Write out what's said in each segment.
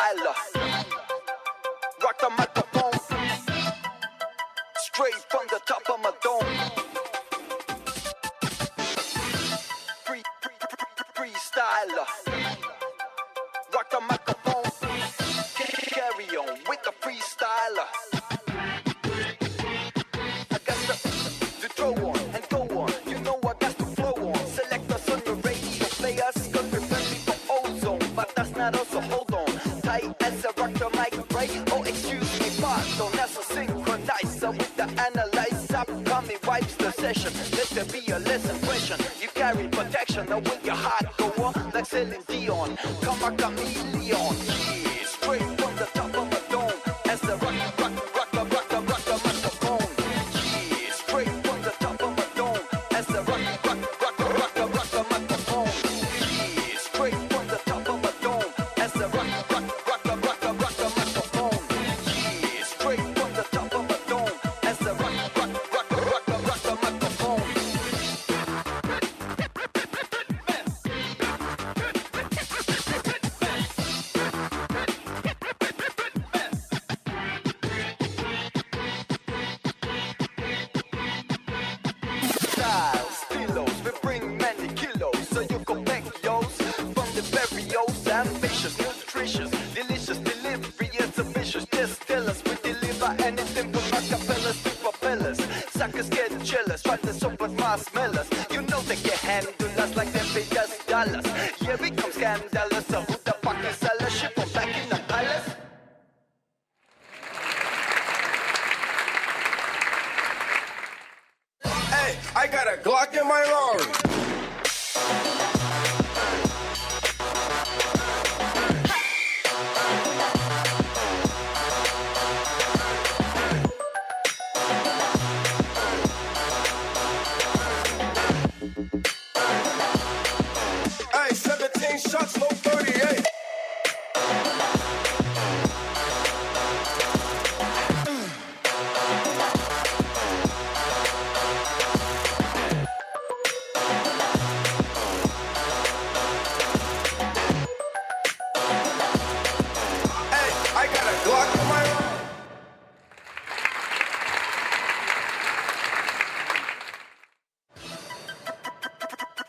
freestyler. Rock the microphone, straight from the top of my dome. Freestyler. Rock the microphone, carry on with the freestyler. I got to throw on and go on. You know I got to flow on. Select us on the radio, play us, cause we're friendly for ozone. But that's not us, so hold on. Tight as I rock the mic, right? Oh, excuse me, pardon. That's a synchronizer with the analyzer. Upcoming wipes the session. Let there be a less impression. You carry protection, now with your heart go on. Like Celine Dion, come a chameleon. Yeah, straight from the top of my dome. As the rock the microphone. Yeah, straight from the top of my dome. As the rock the microphone. Yeah, straight from the top of my dome. As the rock the microphone. Yeah, straight from the top of my dome. As the rock the microphone. Styles, stilos, we bring many kilos, so you can back yours from the very old, ambitious, nutritious, delicious delivery. It's ambitious. Just tell us we deliver anything from acapellas to propellers. Suckers scared and chillers, try to soap with marshmallows. You know they can handle us like them big as dollars. Yeah, we come scandalous. So who the fuck is sellers? Ship them back in the palace. Hey, I got a Glock in my Rari. Hey, 17 shots, low 38. Hey, I got a Glock in my Rari.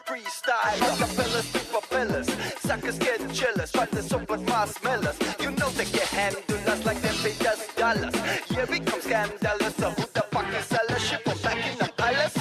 Freestyle, acapellas to propellers. Suckers scared and chillers, try to soap with marshmallows. You know they can handle us like them big as dollars. Yeah, we come scandalous. So who the fuck is sellers? Ship them back in the palace.